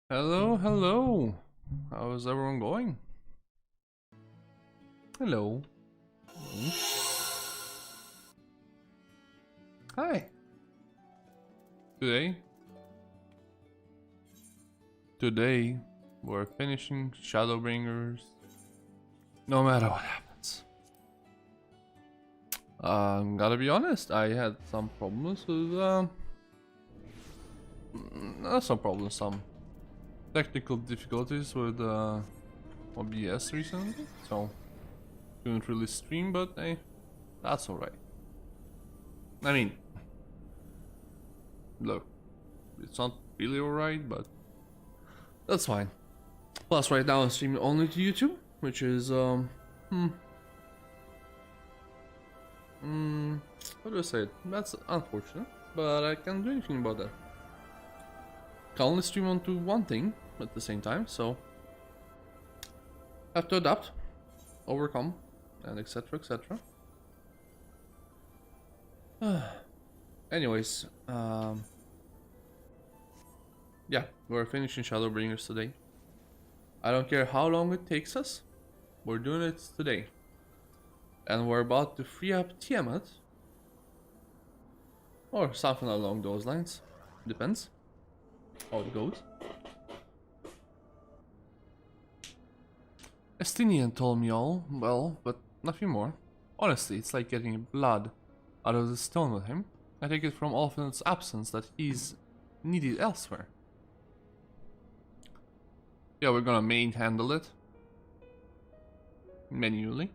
Hello, hello. How's everyone going? Hello. Hi. Today, today we're finishing Shadowbringers. No matter what happens. Gotta be honest, I had some problems with not some problems, some technical difficulties with OBS recently, so couldn't really stream, but hey, that's alright. I mean, look, it's not really alright, but that's fine. Plus, right now I'm streaming only to YouTube, which is how do I say it? That's unfortunate, but I can't do anything about that. Can only stream onto one thing at the same time, so have to adapt, overcome, and etc. etc. Anyways, yeah, we're finishing Shadowbringers today. I don't care how long it takes us, we're doing it today. And we're about to free up Tiamat. Or something along those lines. Depends how it goes. Estinian told me all, well, but nothing more. Honestly, it's like getting blood out of the stone with him. I take it from Olfin's absence that he's needed elsewhere. Yeah, we're gonna main handle it. Manually.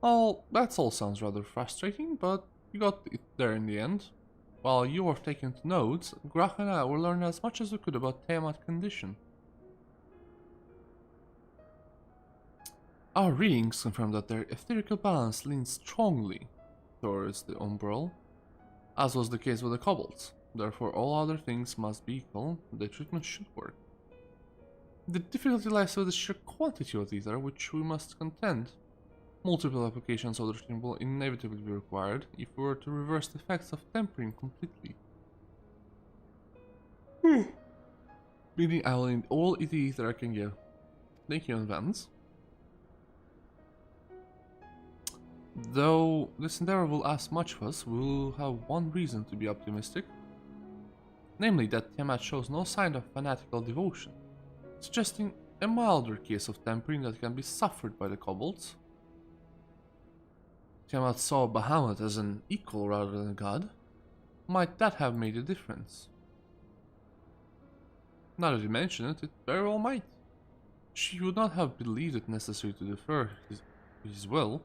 Oh, that all sounds rather frustrating, but you got it there in the end. While you were taking notes, Grach and I were learning as much as we could about Tiamat's condition. Our readings confirm that their etherical balance leans strongly towards the umbral, as was the case with the kobolds. Therefore, all other things must be equal, the treatment should work. The difficulty lies with the sheer quantity of ether which we must contend. Multiple applications of the treatment will inevitably be required if we were to reverse the effects of tempering completely. Meaning I will need all the ether I can give. Thank you in advance. Though this endeavor will ask much of us, we will have one reason to be optimistic. Namely that Tiamat shows no sign of fanatical devotion, suggesting a milder case of tempering that can be suffered by the kobolds. Tiamat saw Bahamut as an equal rather than a god. Might that have made a difference? Now that you mention it, it very well might. She would not have believed it necessary to defer his will.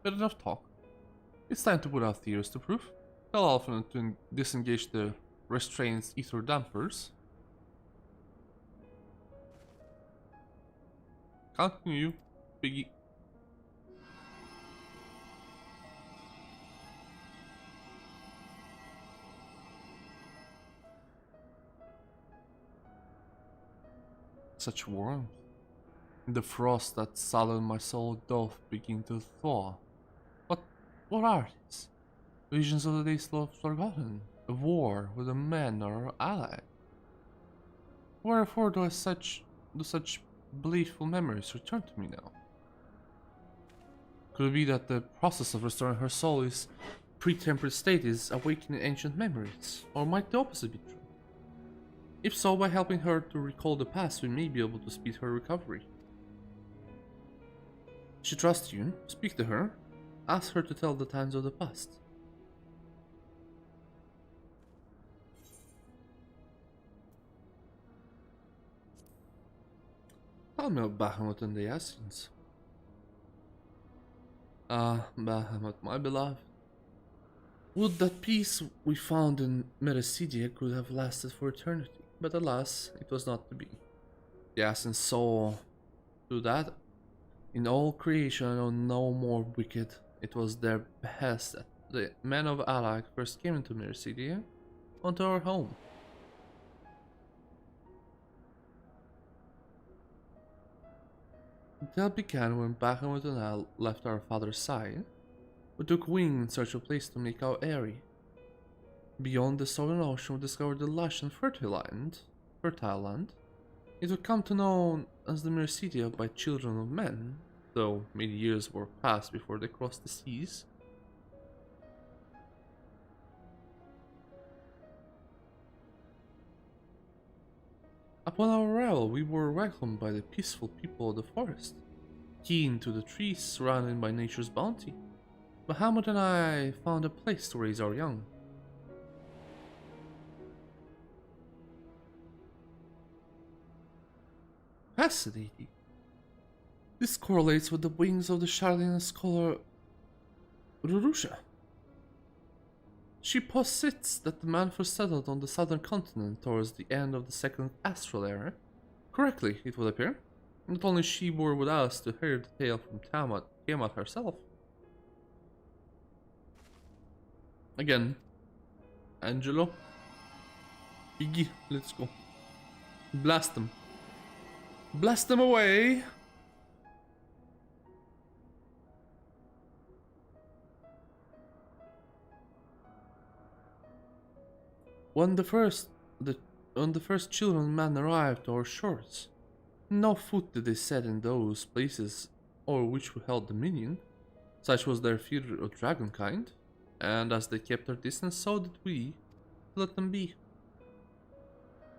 But enough talk. It's time to put our theories to proof. Tell Alphen to disengage the restraints ether dampers. Continue, Piggy. Such warmth. The frost that sullied my soul doth begin to thaw. What are these? Visions of the days long forgotten, a war with a man or ally. Wherefore do such blissful memories return to me now? Could it be that the process of restoring her soul is pre-tempered state is awakening ancient memories? Or might the opposite be true? If so, by helping her to recall the past, we may be able to speed her recovery. She trusts you, speak to her, ask her to tell the times of the past. Tell me of Bahamut and the Assassins. Ah, Bahamut, my beloved. Would that peace we found in Mericidia could have lasted for eternity, but alas, it was not to be. The Assassins saw through that. In all creation, no more wicked. It was their behest that the men of Alag first came into Mericidia, onto our home. That began when Bahamut and I left our father's side. We took wing in search of a place to make our eyrie. Beyond the southern ocean we discovered the lush and fertile land, It would come to known as the mere city by children of men, though many years were passed before they crossed the seas. Upon our arrival, we were welcomed by the peaceful people of the forest, keen to the trees surrounded by nature's bounty. Bahamut and I found a place to raise our young. Fascinating. This correlates with the wings of the Charlene scholar Rurusha. She posits that the man first settled on the southern continent towards the end of the second astral era. Correctly, it would appear. Not only she bore with us to hear the tale from Tiamat herself. Again, Angelo, Iggy, let's go. Blast them. Blast them away! When the first children man arrived to our shores, no foot did they set in those places or which held dominion. Such was their fear of dragonkind, and as they kept their distance, so did we let them be.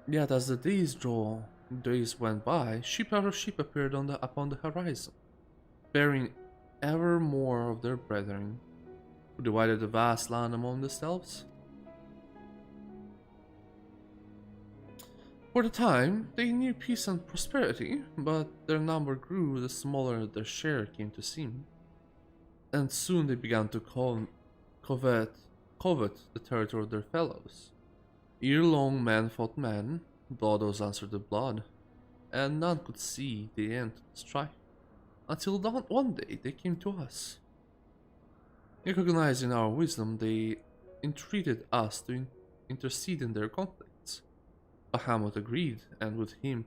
Yet as the days went by, ship after ship appeared upon the horizon, bearing ever more of their brethren, who divided the vast land among themselves. For the time, they knew peace and prosperity, but their number grew the smaller their share came to seem, and soon they began to covet the territory of their fellows. Ere long man fought man, blood was answered to blood, and none could see the end to the strife, until one day they came to us. Recognizing our wisdom, they entreated us to intercede in their conflicts. Bahamut agreed, and with him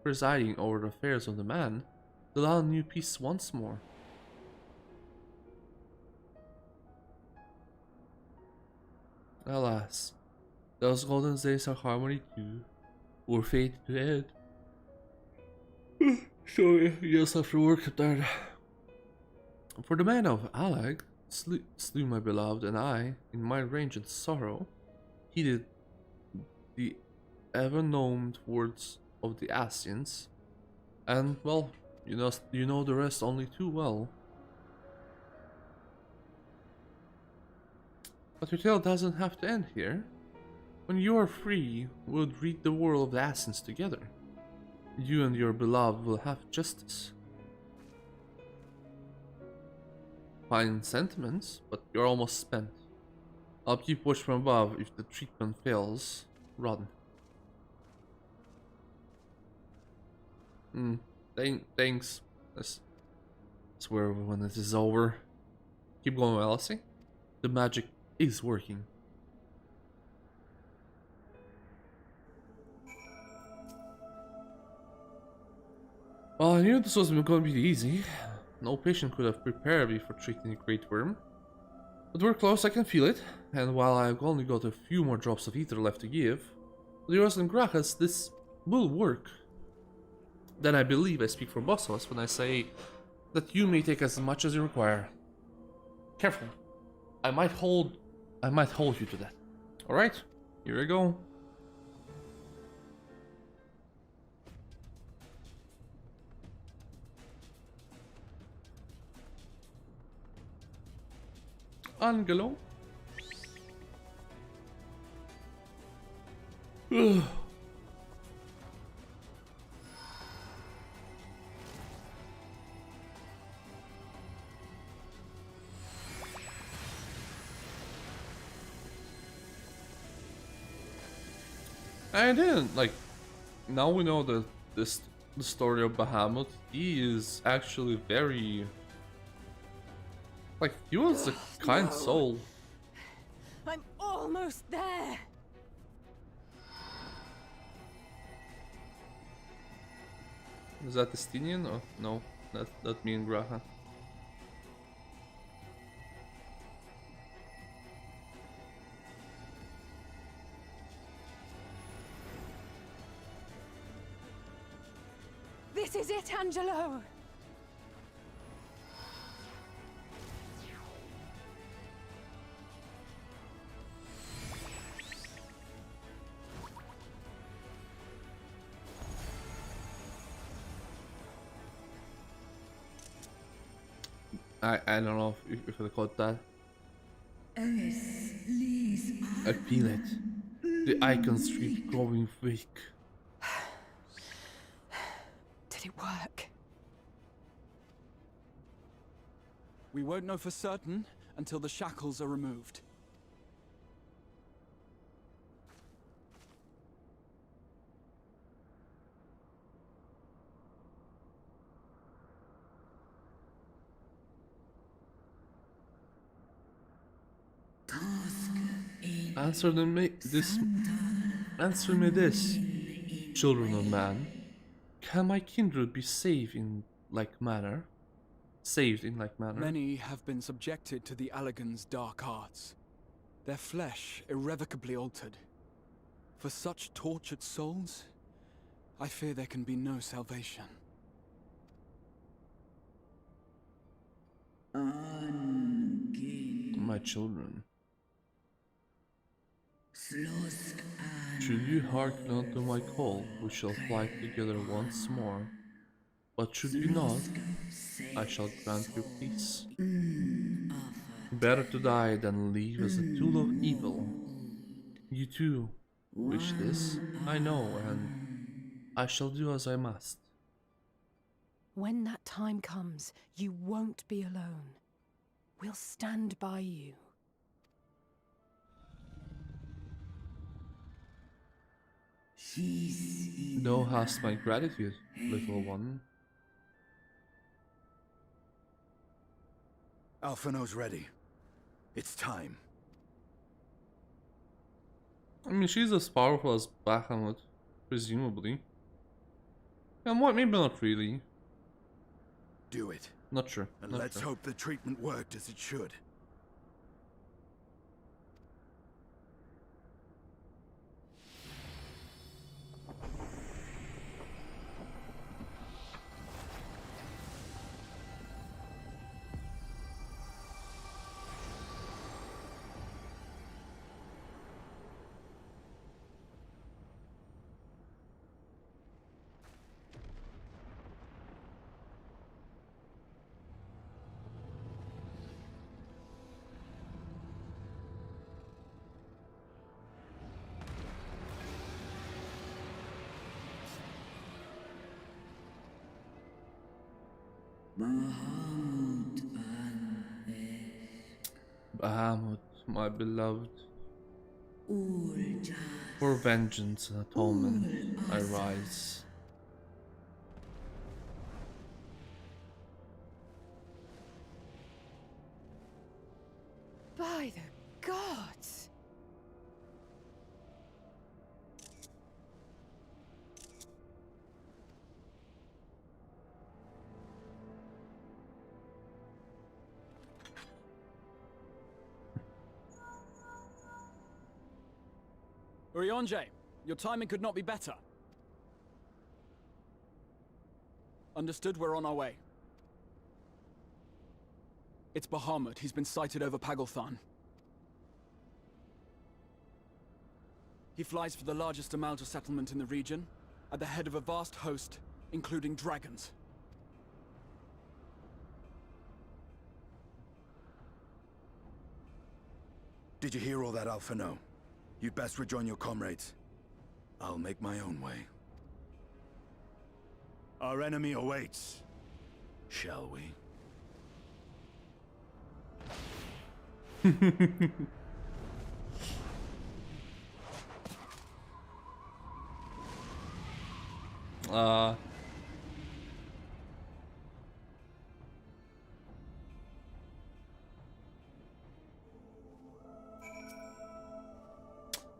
presiding over the affairs of the man, the land knew peace once more. Alas, those golden days of harmony too were fated to end. Sorry, just have to work up there. For the man of Alag slew my beloved, and I, in my rage and sorrow, heeded the ever-known words of the Asians, and well, you know the rest only too well. But your tale doesn't have to end here. When you are free, we'll rid the world of the Asians together. You and your beloved will have justice. Fine sentiments, but you're almost spent. I'll keep watch from above. If the treatment fails, run. Thanks. I swear when this is over. Keep going, Elsie. The magic is working. Well, I knew this wasn't going to be easy. No patient could have prepared me for treating a great worm. But we're close, I can feel it. And while I've only got a few more drops of ether left to give, with yours and Grachas, this will work. Then I believe I speak for both of us when I say that you may take as much as you require. Careful. I might hold you to that. Alright, here we go. Angelo. I didn't like. Now we know that the story of Bahamut. He is actually very like he was a kind soul. I'm almost there. Is that Estinian or no? That me and Graha. This is it, Angelo! I don't know if I caught that. I feel it. The icon streak growing weak. Did it work? We won't know for certain until the shackles are removed. Answer me this, children of man. Can my kindred be saved in like manner? Many have been subjected to the Allagan's dark arts, their flesh irrevocably altered. For such tortured souls, I fear there can be no salvation. My children. Should you hearken unto my call, we shall fly together once more. But should you not, I shall grant you peace. Better to die than live as a tool of evil. You too wish this, I know, and I shall do as I must. When that time comes, you won't be alone. We'll stand by you. Thou hast my gratitude, little one. Alphino's ready. It's time. I mean, she's as powerful as Bahamut, presumably. And what? Maybe not really. Do it. Not sure. And not let's sure. hope the treatment worked as it should. Bahamut, my beloved. For vengeance and atonement, I rise. By the gods! Urianger, your timing could not be better. Understood, we're on our way. It's Bahamut. He's been sighted over Pagalthan. He flies for the largest Amalta settlement in the region, at the head of a vast host, including dragons. Did you hear all that, Alphino? You'd best rejoin your comrades. I'll make my own way. Our enemy awaits. Shall we?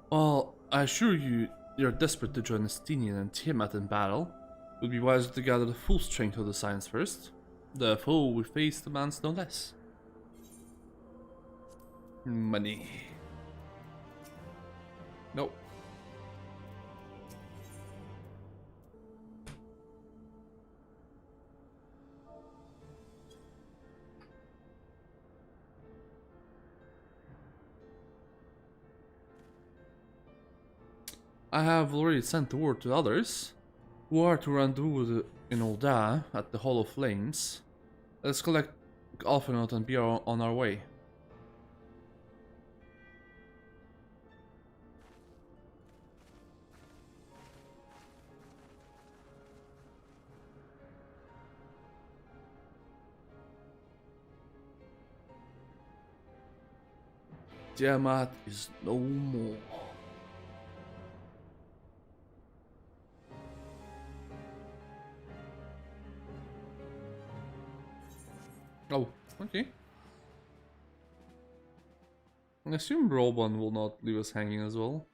Well, I assure you, you're desperate to join Estinian and Tiamat in battle. It would be wiser to gather the full strength of the Science first. The foe we face demands no less. Money. Nope. I have already sent the word to others who are to rendezvous in Ulda at the Hall of Flames. Let's collect Alphinaud and be on our way. Tiamat is no more. Oh, okay. I assume Roban will not leave us hanging as well.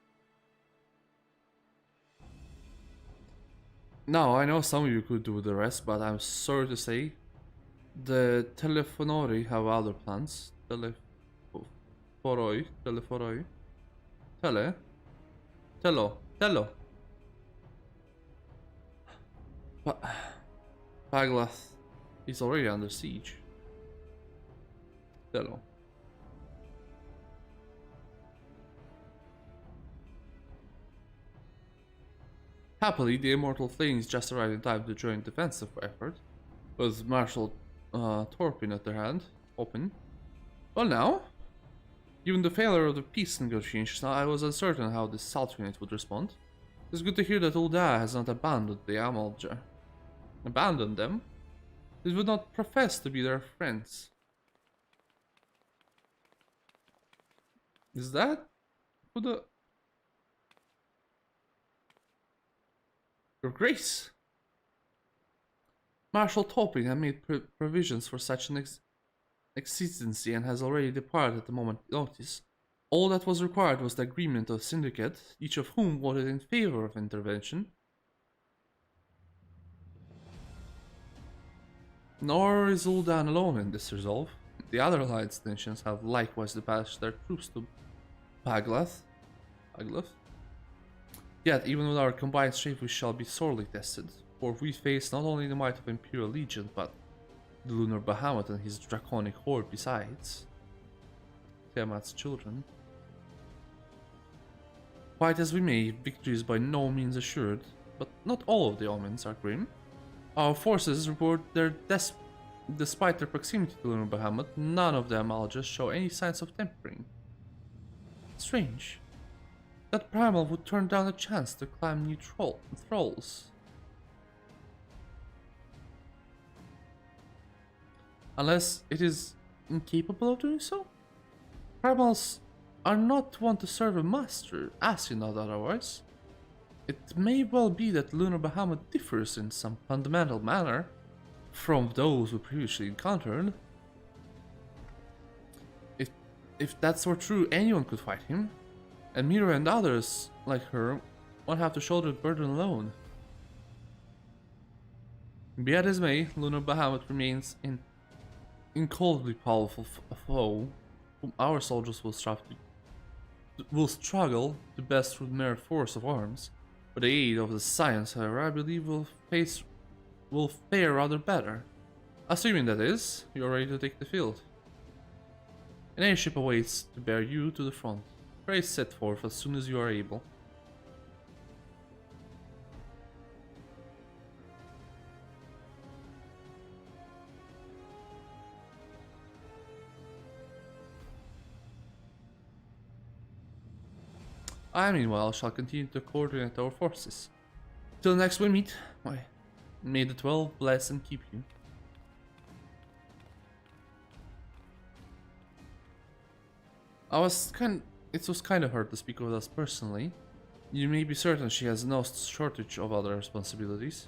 Now, I know some of you could do the rest, but I'm sorry to say, the Telefonori have other plans. Teleforoi. Tello. Paglath is already under siege. Tello. Happily, the Immortal Flames just arrived in time to join the defensive effort, with Marshal Torpin at their hand, open. Well now, given the failure of the peace negotiations, I was uncertain how the South unit would respond. It's good to hear that Ulda has not abandoned the Amalja. Abandoned them? It would not profess to be their friends. Is that who the... Your Grace? Marshal Topin had made provisions for such an exigency and has already departed at the moment notice. All that was required was the agreement of Syndicate, each of whom voted in favor of intervention. Nor is Uldan alone in this resolve. The other Alliance nations have likewise dispatched their troops to Paglath. Yet, even with our combined strength, we shall be sorely tested, for we face not only the might of Imperial Legion, but the Lunar Bahamut and his draconic horde besides. Tiamat's children. Fight as we may, victory is by no means assured, but not all of the omens are grim. Our forces report despite their proximity to Lunar Bahamut, none of the Amaljas show any signs of tempering. Strange. That primal would turn down a chance to climb new thralls. Unless it is incapable of doing so? Primals are not one to serve a master, as you know otherwise. It may well be that Lunar Bahamut differs in some fundamental manner from those we previously encountered. If that were true, anyone could fight him, and Mirua and others like her won't have to shoulder the burden alone. Be that as may, Lunar Bahamut remains an incredibly powerful foe whom our soldiers will struggle to best through mere force of arms. With the aid of the science, however, I believe will fare rather better. Assuming that is, you are ready to take the field. An airship awaits to bear you to the front. Pray set forth as soon as you are able. I, meanwhile, shall continue to coordinate our forces. Till next we meet, may the 12 bless and keep you. It was kind of her to speak with us personally. You may be certain she has no shortage of other responsibilities.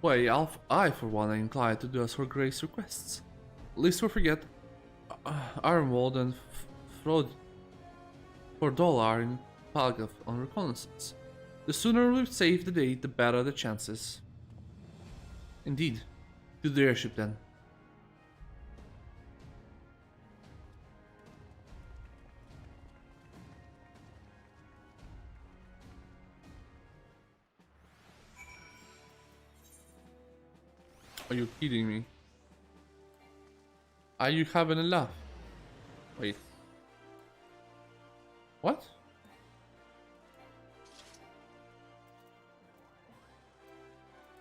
Well, I for one am inclined to do as her grace requests. Lest we forget, Ironwald and Fordola are in Palgath on reconnaissance. The sooner we save the day, the better the chances. Indeed. To the airship then. Are you kidding me? Are you having a laugh? Wait. What?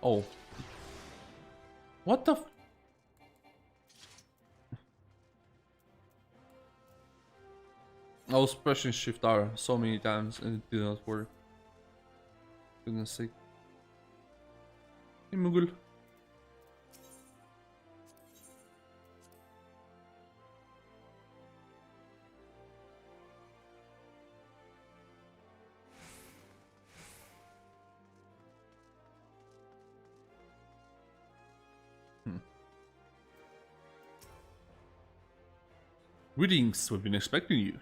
Oh. What the f- I was pressing Shift R so many times and it did not work. Goodness sake. Hey, Mugul. Greetings, we've been expecting you.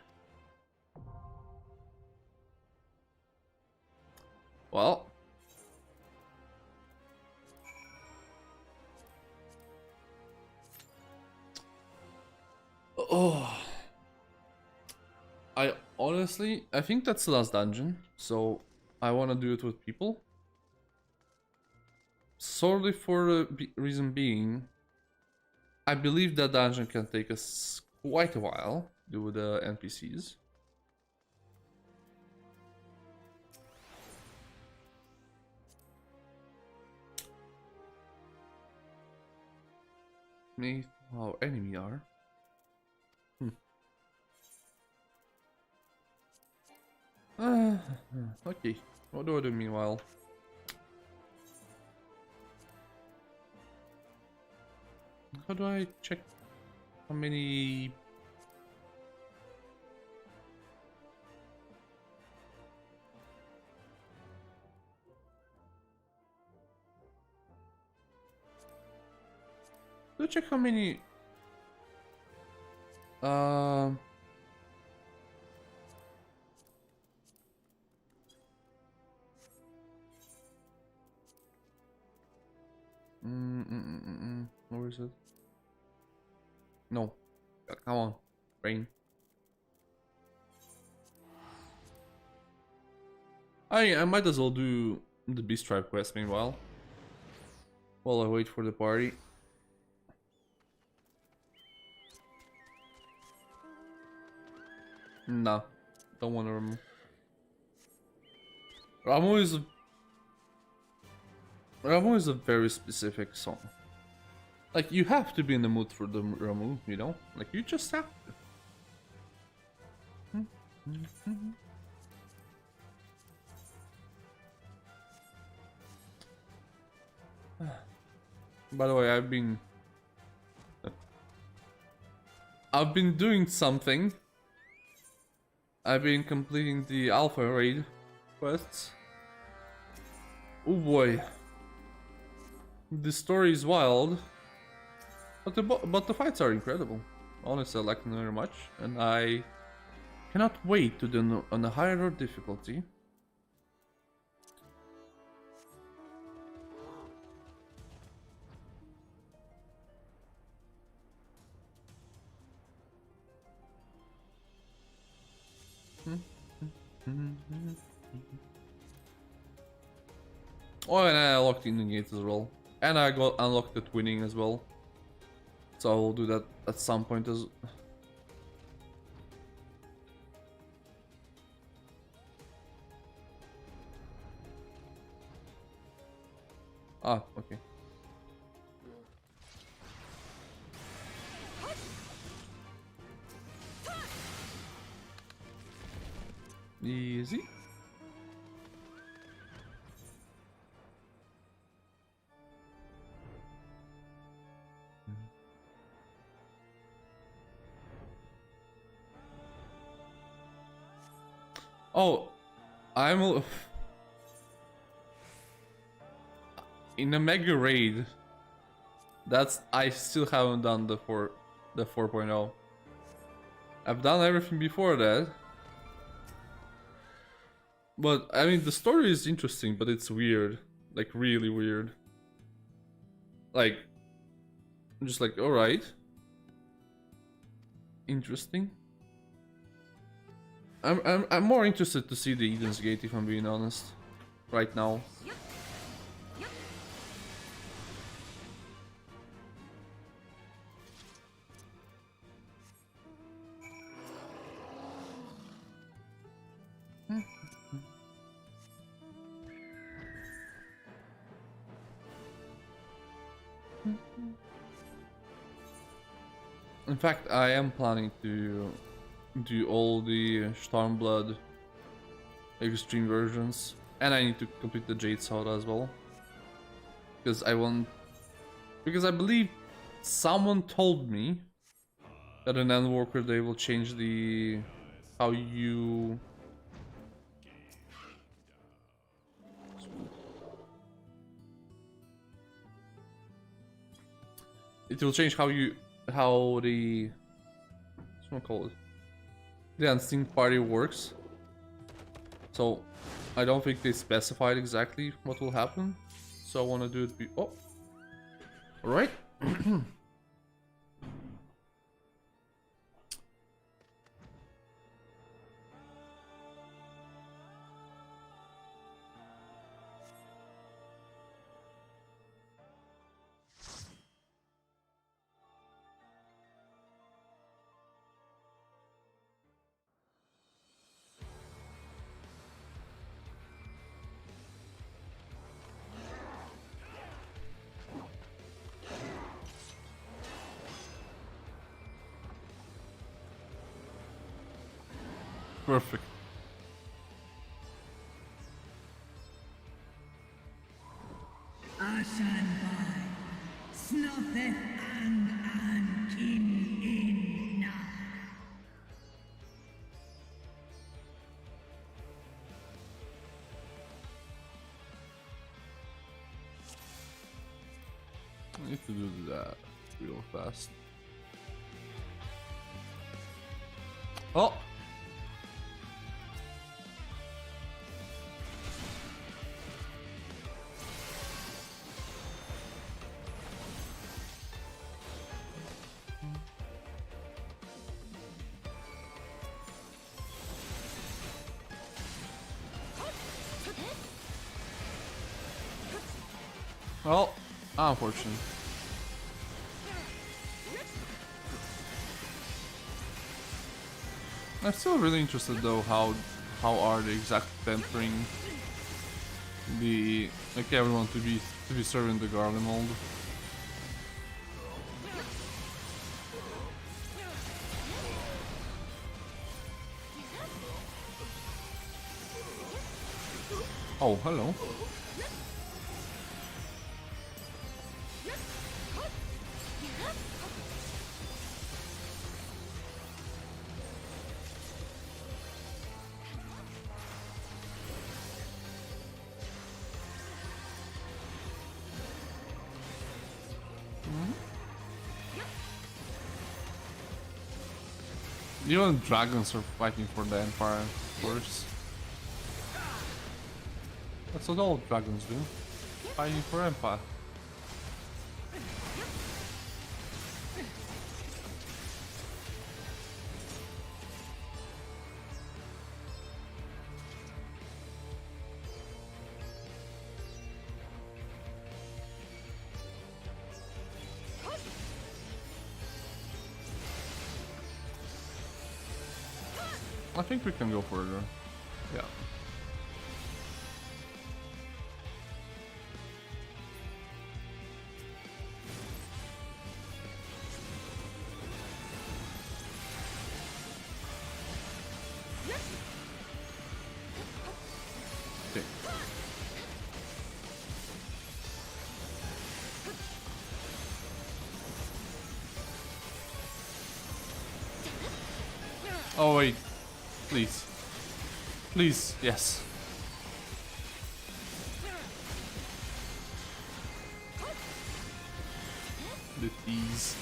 Well. Oh. I think that's the last dungeon, so I want to do it with people. Solely for the reason being, I believe that dungeon can take us quite a while due to the NPCs. Me, how enemy are. Okay, what do I do meanwhile? How do I check how many... Do I check how many... Where is it? No. Come on. Brain. I might as well do the Beast Tribe quest meanwhile. While I wait for the party. Nah. Don't want to remove. Ramu is a very specific song. Like, you have to be in the mood for the Ramu, you know? Like, you just have to. By the way, I've been doing something. I've been completing the Alpha Raid quests. Oh boy. The story is wild. But the fights are incredible. Honestly, I like them very much. And I cannot wait to do on a higher difficulty. Oh, and I unlocked the ending gate as well. And I got unlocked the twinning as well. So I will do that at some point as... Ah, okay. Easy. Oh, I'm in a mega raid. I still haven't done the 4.0. I've done everything before that. But I mean, the story is interesting, but it's weird, like really weird. Like, I'm just like, all right, interesting. I'm more interested to see the Eden's Gate, if I'm being honest, right now. In fact, I am planning to do all the Stormblood extreme versions, and I need to complete the Jade Sword as well, because I believe someone told me that in Endwalker they will change the how you it will change how the what's gonna call it, the Unseen Party works. So I don't think they specified exactly what will happen. So I want to do it. Oh, all right. Perfect. Asan bai, snotheth an kin in na. I need to do that real fast. Oh! Well, unfortunate. I'm still really interested though how are they exactly tempering the like everyone to be serving the garden mold. Oh, hello. Even dragons are fighting for the Empire, of course. That's what all dragons do. Fighting for Empire. I think we can go further. Yeah. Okay. Oh wait. Please. Please, yes. The tease.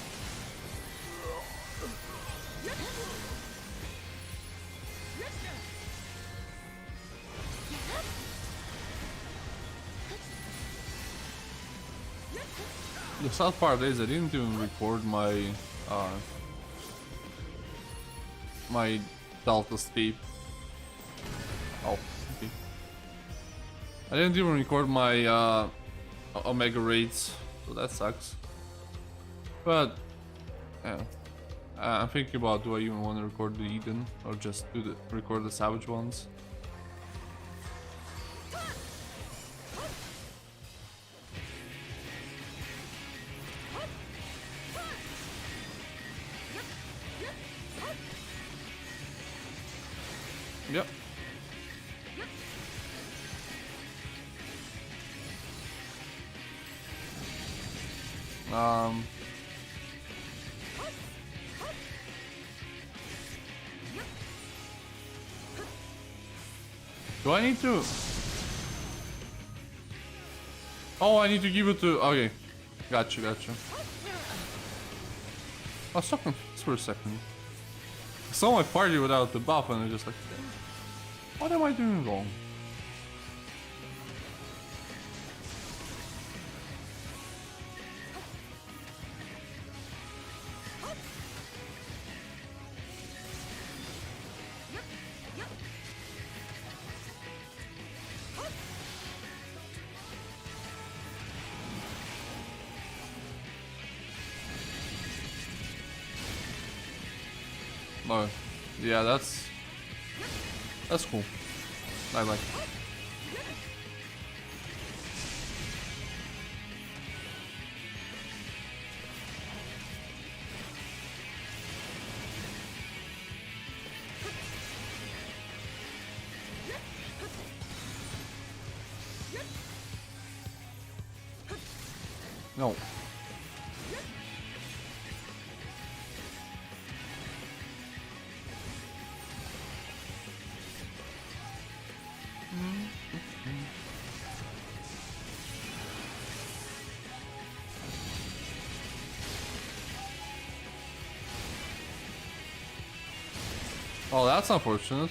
The sad part is I didn't even record my my Delta Escape. Oh, okay. I didn't even record my Omega raids, so that sucks. But yeah, I'm thinking about, do I even want to record the Eden or just record the Savage ones? Yep. Do I need to? Oh, I need to give it to. Okay, gotcha, gotcha. I was so confused for a second. I saw my party without the buff, and I'm just like, what am I doing wrong? No. Yeah, that's cool. I like it. No. Oh, that's unfortunate.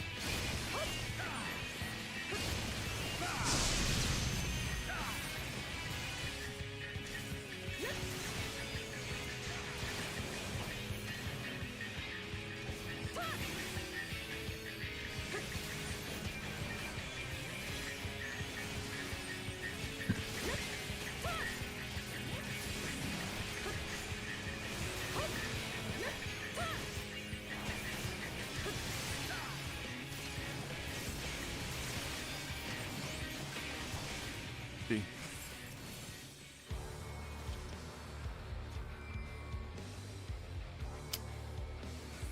See.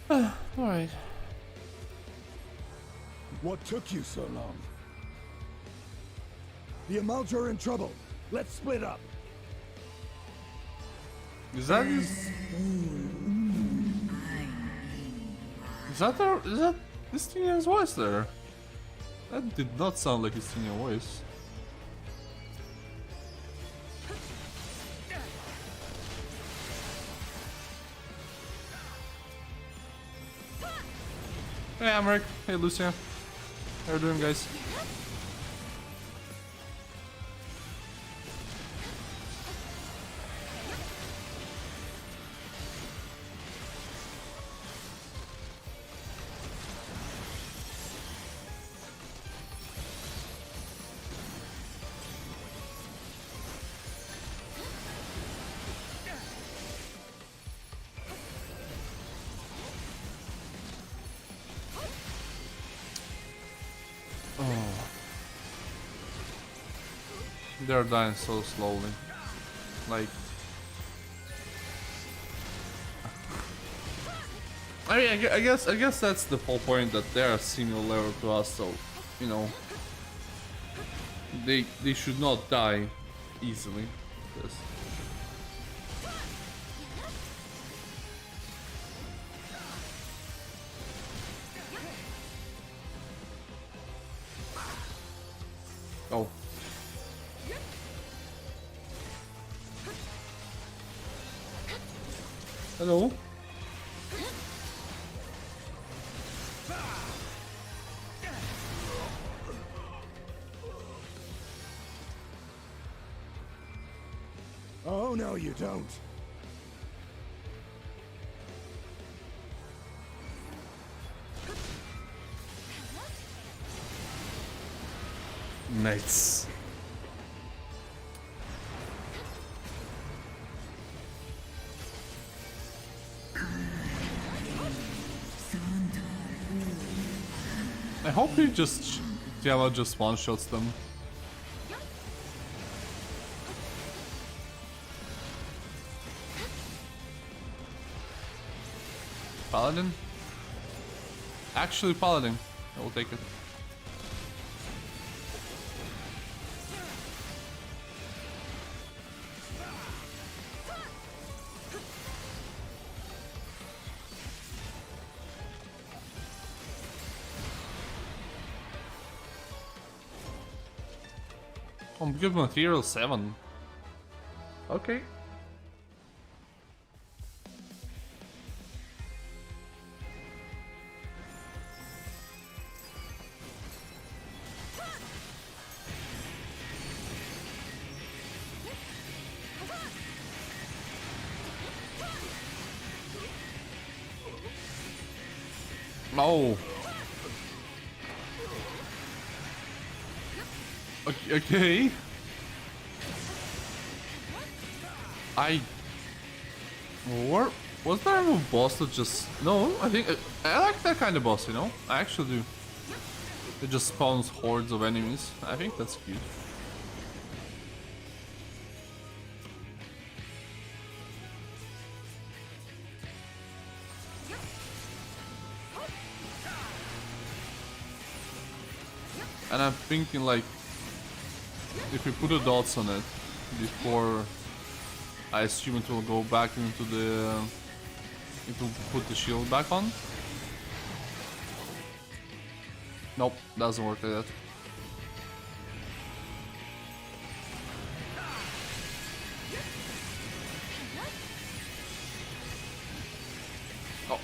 Alright. What took you so long? The Amalja are in trouble. Let's split up. Is that Estinian's voice there? That did not sound like Estinian voice. Hey Amric, hey Lucia. How you doing, guys? They're dying so slowly. Like, I mean, I guess that's the whole point, that they're similar level to us, so you know, they should not die easily. Yes. Oh. Hello. Oh, no, you don't. Nice. I hope he just Java just one-shots them. Paladin? Actually Paladin. I will take it. Oh, good material 7. Okay. Oh. Okay. Was there a boss that just... No, I think... I like that kind of boss, you know? I actually do. It just spawns hordes of enemies. I think that's cute. And I'm thinking like... if we put the dots on it before... I assume it will go back into the... it will put the shield back on. Nope, doesn't work like that. Oh.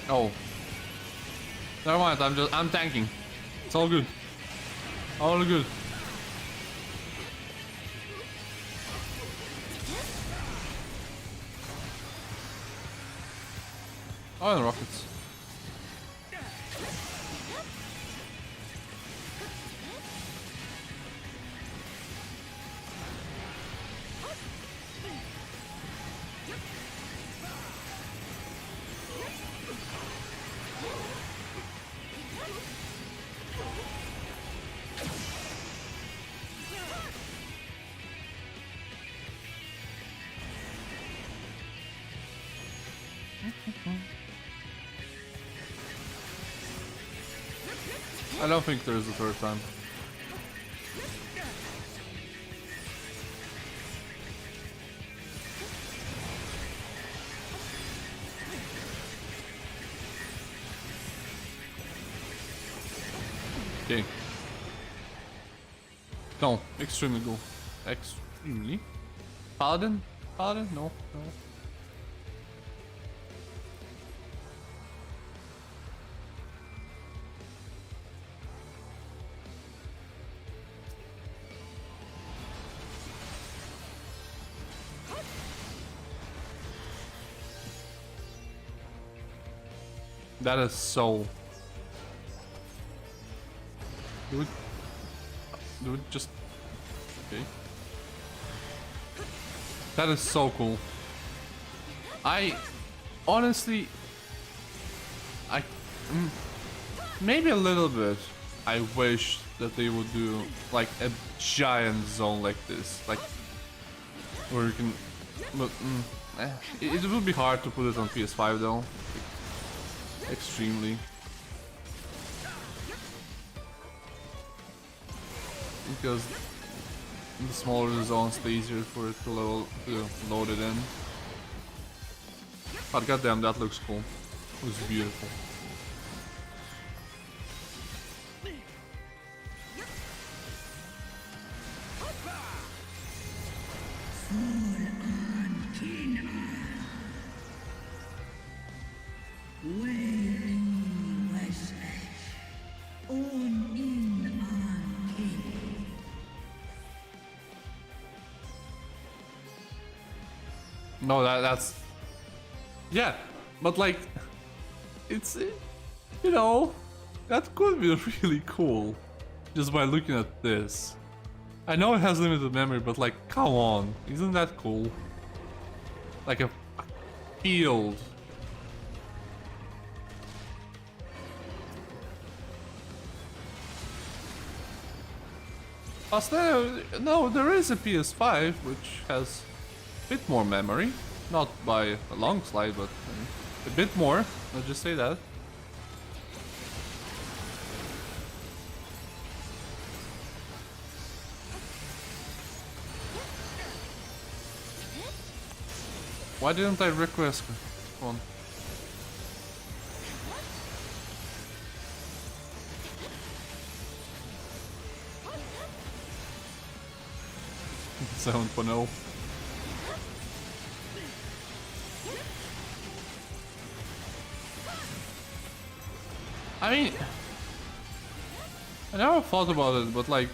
Oh. Never mind, I'm tanking. It's all good. All good. Oh, and rockets. I don't think there is a third time. Okay. No, extremely cool. Extremely. Paladin? Paladin? No, no. That is so... Do it just... Okay. That is so cool. I... honestly... maybe a little bit. I wish that they would do like a giant zone like this. Like... where you can... But... it would be hard to put it on PS5 though. Extremely. Because the smaller the zones, the easier for it to load it in. But goddamn, that looks cool. It looks beautiful. No, that's... yeah, but like... it's... you know... that could be really cool. Just by looking at this. I know it has limited memory, but like, come on. Isn't that cool? Like a field. Plus, no, there is a PS5, which has a bit more memory. Not by a long slide, but a bit more. Let's just say that. Why didn't I request one? Seven point oh. I mean, I never thought about it, but like,